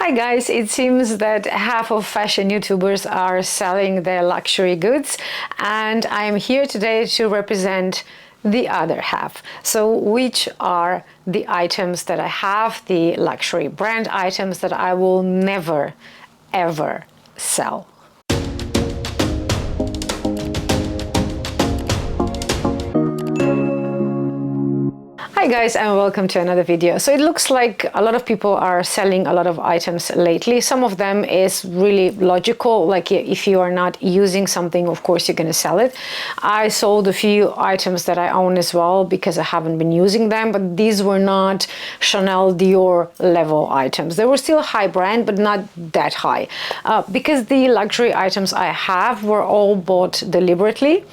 Hi guys, it seems that half of fashion YouTubers are selling their luxury goods, and I'm here today to represent the other half. So which are the items that I have, the luxury brand items that I will never ever sell. Hi guys, and welcome to another video. So it looks like a lot of people are selling a lot of items lately. Some of them is really logical, like if you are not using something, of course you're going to sell it. I sold a few items that I own as well because I haven't been using them, but these were not Chanel, Dior level items. They were still high brand, but not that high, because the luxury items I have were all bought deliberately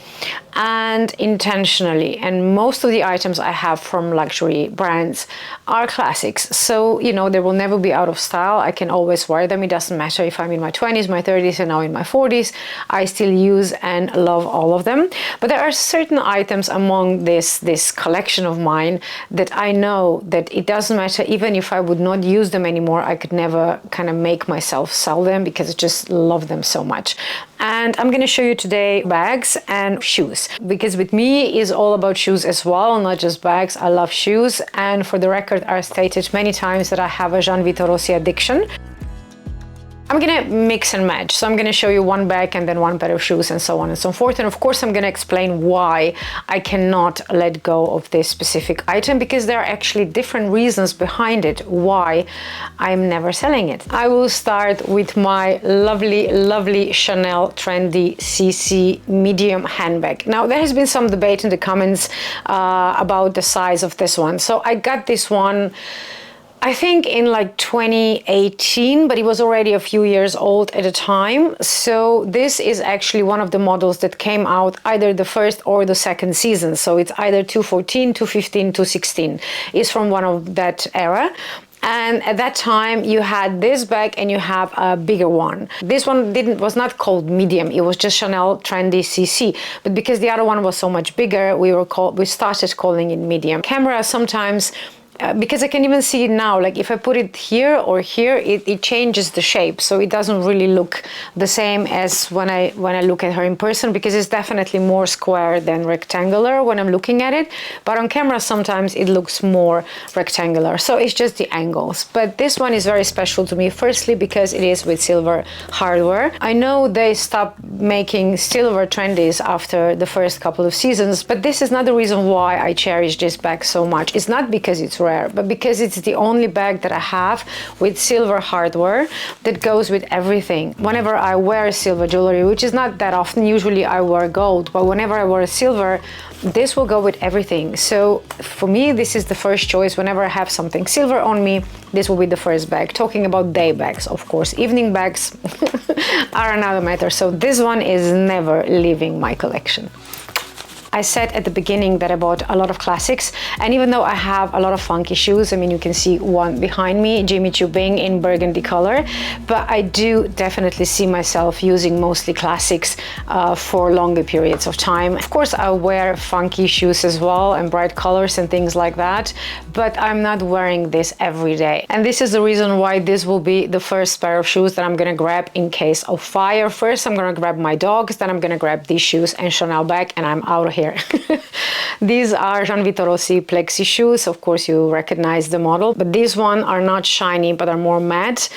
and intentionally, and most of the items I have from luxury brands are classics, so you know they will never be out of style. I can always wear them. It doesn't matter if I'm in my 20s, my 30s, and now in my 40s. I still use and love all of them. But there are certain items among this collection of mine that I know that it doesn't matter, even if I would not use them anymore, I could never kind of make myself sell them because I just love them so much. And I'm going to show you today bags and shoes, because with me is all about shoes as well, not just bags. I love shoes, and for the record, I stated many times that I have a Gianvito Rossi addiction. I'm gonna mix and match, so I'm gonna show you one bag and then one pair of shoes and so on and so forth. And of course I'm gonna explain why I cannot let go of this specific item, because there are actually different reasons behind it why I'm never selling it. I will start with my lovely Chanel Trendy CC medium handbag. Now there has been some debate in the comments about the size of this one. So I got this one I think in like 2018, but it was already a few years old at the time. So this is actually one of the models that came out either the first or the second season. So it's either 2014, 2015, 2016. It's from one of that era. And at that time you had this bag and you have a bigger one. This one was not called medium, it was just Chanel Trendy CC. But because the other one was so much bigger, we started calling it medium. Camera sometimes, because I can even see it now, like if I put it here or here, it changes the shape, so it doesn't really look the same as when I look at her in person, because it's definitely more square than rectangular when I'm looking at it, but on camera sometimes it looks more rectangular, so it's just the angles. But this one is very special to me, firstly because it is with silver hardware. I know they stopped making silver trendies after the first couple of seasons, but this is not the reason why I cherish this bag so much. It's not because it's rare, but because it's the only bag that I have with silver hardware that goes with everything. Whenever I wear silver jewelry, which is not that often, usually I wear gold, but whenever I wear silver, this will go with everything. So for me, this is the first choice. Whenever I have something silver on me, this will be the first bag. Talking about day bags, of course, evening bags are another matter. So this one is never leaving my collection. I said at the beginning that I bought a lot of classics, and even though I have a lot of funky shoes, I mean, you can see one behind me, Jimmy Choo Bing in burgundy color, but I do definitely see myself using mostly classics for longer periods of time. Of course, I wear funky shoes as well and bright colors and things like that, but I'm not wearing this every day. And this is the reason why this will be the first pair of shoes that I'm gonna grab in case of fire. First, I'm gonna grab my dogs, then I'm gonna grab these shoes and Chanel bag, and I'm out of here. These are Gianvito Rossi Plexi shoes. Of course you recognize the model, but these ones are not shiny but are more matte,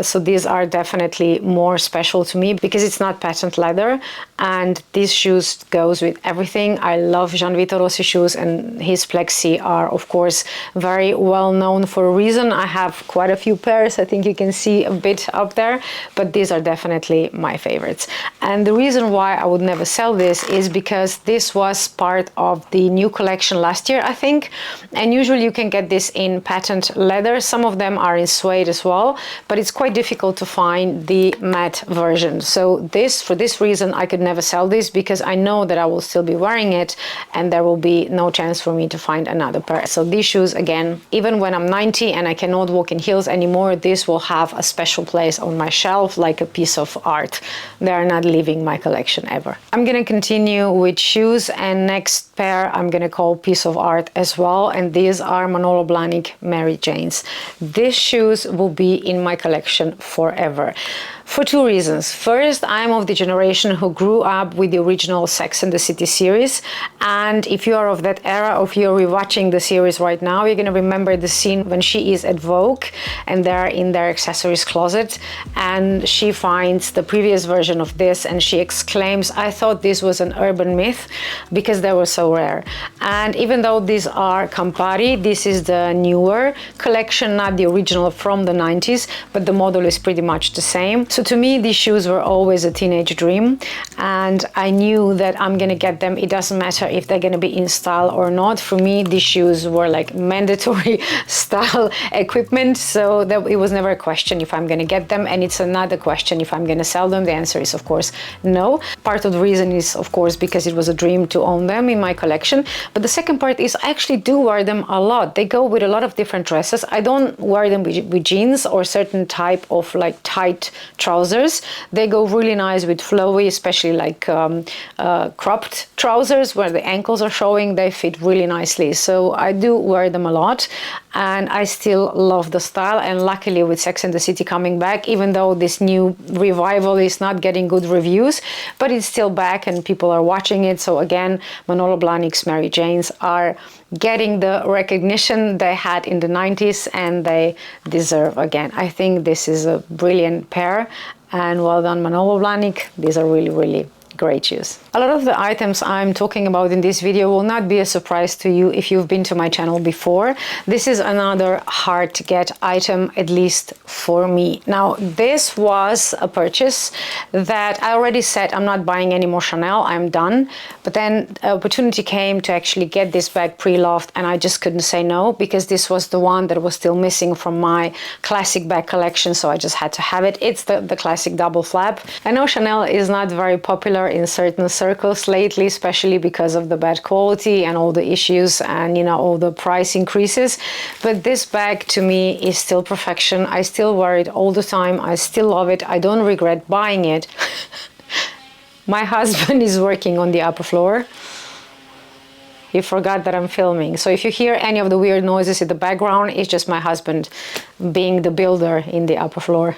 so these are definitely more special to me because it's not patent leather, and these shoes goes with everything. I love Gianvito Rossi shoes, and his Plexi are of course very well known for a reason. I have quite a few pairs, I think you can see a bit up there, but these are definitely my favorites. And the reason why I would never sell this is because this was part of the new collection last year, I think, and usually you can get this in patent leather. Some of them are in suede as well, but it's quite difficult to find the matte version. So for this reason I could never sell this, because I know that I will still be wearing it and there will be no chance for me to find another pair. So these shoes, again, even when I'm 90 and I cannot walk in heels anymore, this will have a special place on my shelf like a piece of art. They are not leaving my collection ever. I'm gonna continue with shoes, and next pair I'm gonna call piece of art as well, and these are Manolo Blahnik Mary Janes. These shoes will be in my collection forever. For two reasons. First, I'm of the generation who grew up with the original Sex and the City series, and if you are of that era, or if you're rewatching the series right now, you're going to remember the scene when she is at Vogue and they're in their accessories closet, and she finds the previous version of this and she exclaims, "I thought this was an urban myth because they were so rare." And even though these are Campari, this is the newer collection, not the original from the 90s, but the model is pretty much the same. So to me, these shoes were always a teenage dream, and I knew that I'm gonna get them. It doesn't matter if they're gonna be in style or not. For me, these shoes were like mandatory style equipment, so that it was never a question if I'm gonna get them, and it's another question if I'm gonna sell them. The answer is, of course, no. Part of the reason is, of course, because it was a dream to own them in my collection, but the second part is I actually do wear them a lot. They go with a lot of different dresses. I don't wear them with jeans or certain type of like tight trousers. They go really nice with flowy, especially like cropped trousers where the ankles are showing. They fit really nicely. So I do wear them a lot, and I still love the style. And luckily with Sex and the City coming back, even though this new revival is not getting good reviews, but it's still back and people are watching it. So again, Manolo Blahnik's Mary Janes are getting the recognition they had in the 90s, and they deserve again. I think this is a brilliant pair, and well done Manolo Blahnik. These are really, really great shoes. A lot of the items I'm talking about in this video will not be a surprise to you if you've been to my channel before. This is another hard to get item, at least for me. Now, this was a purchase that I already said I'm not buying any more Chanel, I'm done. But then opportunity came to actually get this bag pre-loved, and I just couldn't say no, because this was the one that was still missing from my classic bag collection, so I just had to have it. It's the classic double flap. I know Chanel is not very popular in certain circles lately, especially because of the bad quality and all the issues and, you know, all the price increases, but this bag to me is still perfection. I still wear it all the time. I still love it. I don't regret buying it. My husband is working on the upper floor. He forgot that I'm filming, so if you hear any of the weird noises in the background, it's just my husband being the builder in the upper floor.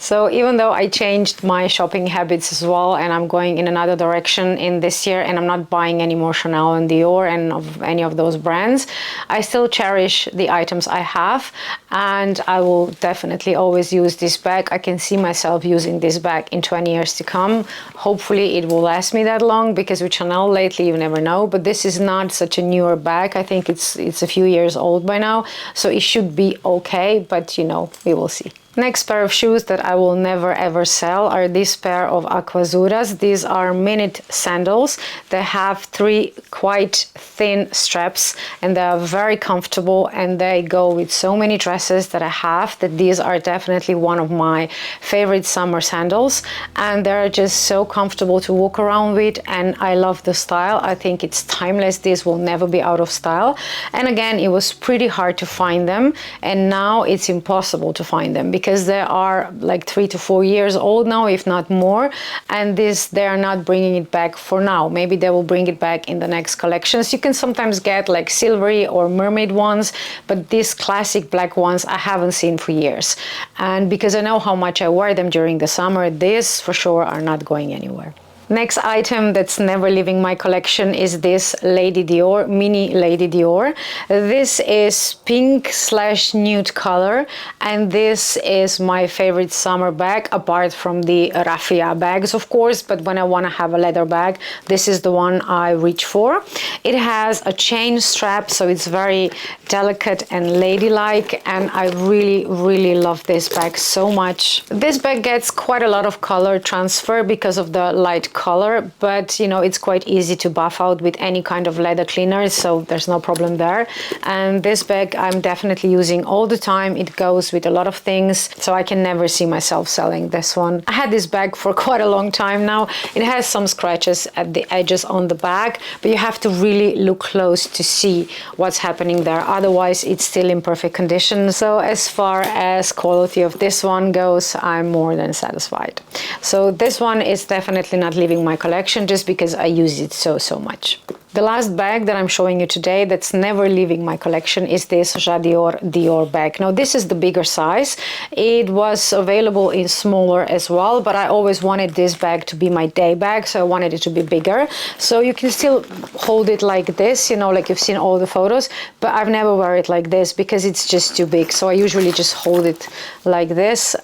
So even though I changed my shopping habits as well, and I'm going in another direction in this year, and I'm not buying any more Chanel and Dior and of any of those brands, I still cherish the items I have, and I will definitely always use this bag. I can see myself using this bag in 20 years to come. Hopefully it will last me that long, because with Chanel lately you never know, but this is not such a newer bag. I think it's a few years old by now, so it should be okay, but you know, we will see. Next pair of shoes that I will never ever sell are this pair of Aquazzuras. These are minute sandals. They have three quite thin straps, and they are very comfortable, and they go with so many dresses that I have, that these are definitely one of my favorite summer sandals, and they're just so comfortable to walk around with, and I love the style. I think it's timeless. These will never be out of style, and again, it was pretty hard to find them, and now it's impossible to find them, because they are like 3 to 4 years old now, if not more, and they are not bringing it back for now. Maybe they will bring it back in the next collections. You can sometimes get like silvery or mermaid ones, but these classic black ones I haven't seen for years, and because I know how much I wear them during the summer, these for sure are not going anywhere. Next item that's never leaving my collection is this Lady Dior, mini Lady Dior. This is pink/nude color, and this is my favorite summer bag, apart from the raffia bags, of course, but when I want to have a leather bag, this is the one I reach for. It has a chain strap, so it's very delicate and ladylike, and I really, really love this bag so much. This bag gets quite a lot of color transfer because of the light color, but you know, it's quite easy to buff out with any kind of leather cleaner, so there's no problem there. And this bag I'm definitely using all the time. It goes with a lot of things, so I can never see myself selling this one. I had this bag for quite a long time now. It has some scratches at the edges on the back, but you have to really look close to see what's happening there, otherwise it's still in perfect condition. So as far as quality of this one goes, I'm more than satisfied. So this one is definitely not leaving my collection just because I use it so much. The last bag that I'm showing you today that's never leaving my collection is this Dior bag. Now this is the bigger size. It was available in smaller as well, but I always wanted this bag to be my day bag, so I wanted it to be bigger. So you can still hold it like this, you know, like you've seen all the photos, but I've never wear it like this because it's just too big. So I usually just hold it like this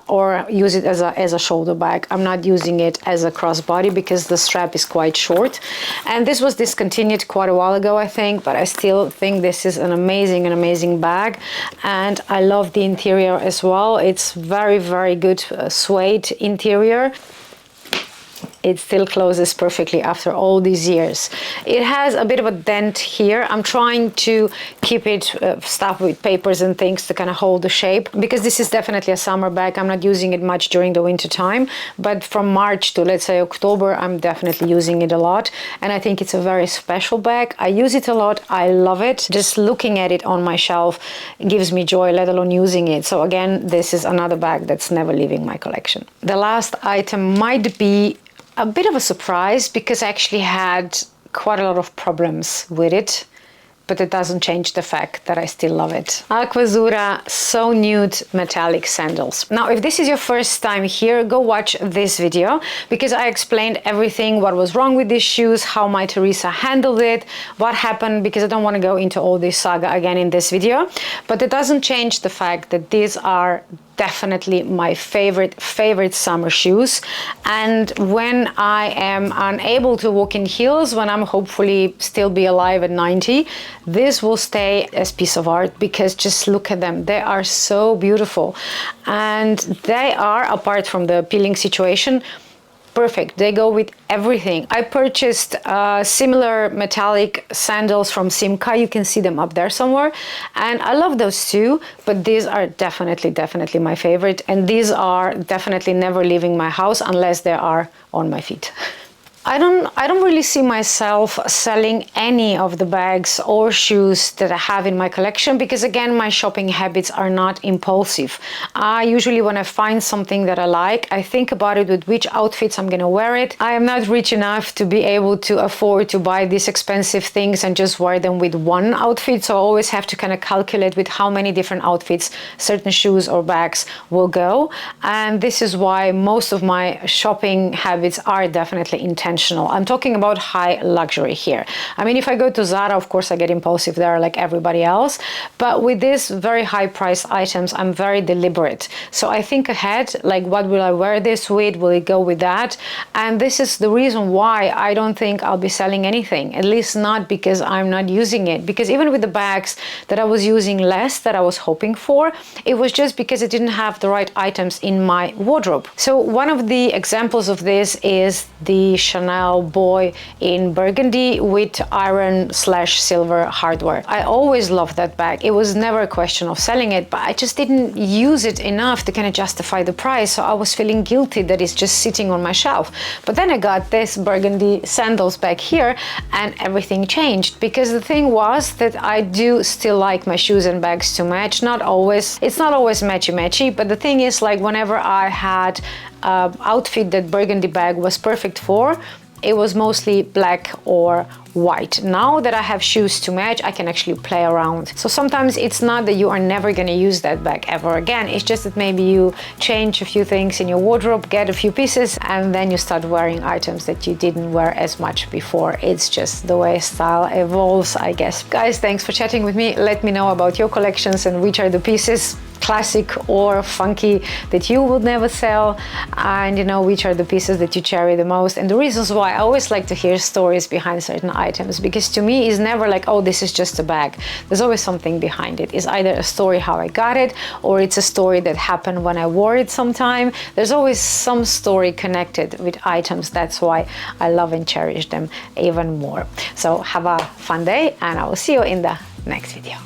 or use it as a shoulder bag. I'm not using it as a crossbody because the strap is quite short. And this was discontinued quite a while ago, I think, but I still think this is an amazing bag, and I love the interior as well. It's very good suede interior. It still closes perfectly after all these years. It has a bit of a dent here. I'm trying to keep it stuffed with papers and things to kind of hold the shape, because this is definitely a summer bag. I'm not using it much during the winter time, but from March to, let's say, October, I'm definitely using it a lot, and I think it's a very special bag. I use it a lot. I love it. Just looking at it on my shelf gives me joy, let alone using it. So again, this is another bag that's never leaving my collection. The last item might be a bit of a surprise because I actually had quite a lot of problems with it, but it doesn't change the fact that I still love it. Aquazzura So Nude Metallic Sandals. Now, if this is your first time here, go watch this video because I explained everything, what was wrong with these shoes, how my Teresa handled it, what happened, because I don't want to go into all this saga again in this video. But it doesn't change the fact that these are definitely my favorite summer shoes, and when I am unable to walk in heels, when I'm hopefully still be alive at 90, this will stay as piece of art, because just look at them. They are so beautiful, and they are, apart from the peeling situation, perfect. They go with everything. I purchased similar metallic sandals from Simca. You can see them up there somewhere, and I love those too, but these are definitely my favorite, and these are definitely never leaving my house unless they are on my feet. I don't really see myself selling any of the bags or shoes that I have in my collection, because again, my shopping habits are not impulsive. Usually when I find something that I like, I think about it with which outfits I'm gonna wear it. I am not rich enough to be able to afford to buy these expensive things and just wear them with one outfit, so I always have to kind of calculate with how many different outfits certain shoes or bags will go, and this is why most of my shopping habits are definitely intentional. I'm talking about high luxury here. I mean, if I go to Zara, of course I get impulsive there like everybody else, but with these very high price items, I'm very deliberate. So I think ahead, like, what will I wear this with? Will it go with that? And this is the reason why I don't think I'll be selling anything, at least not because I'm not using it. Because even with the bags that I was using less, that I was hoping for, it was just because it didn't have the right items in my wardrobe. So one of the examples of this is the Chanel Boy in burgundy with iron/silver hardware. I always loved that bag. It was never a question of selling it, but I just didn't use it enough to kind of justify the price, so I was feeling guilty that it's just sitting on my shelf. But then I got this burgundy sandals bag here, and everything changed, because the thing was that I do still like my shoes and bags to match. Not always, it's not always matchy, but the thing is, like, whenever I had outfit that burgundy bag was perfect for, it was mostly black or white. Now that I have shoes to match, I can actually play around. So sometimes it's not that you are never going to use that bag ever again. It's just that maybe you change a few things in your wardrobe, get a few pieces, and then you start wearing items that you didn't wear as much before. It's just the way style evolves, I guess. Guys, thanks for chatting with me. Let me know about your collections and which are the pieces, classic or funky, that you would never sell, and you know, which are the pieces that you cherish the most, and the reasons why. I always like to hear stories behind certain items, because to me it's never like, oh, this is just a bag. There's always something behind it. It's either a story how I got it, or it's a story that happened when I wore it sometime. There's always some story connected with items. That's why I love and cherish them even more. So have a fun day, and I will see you in the next video.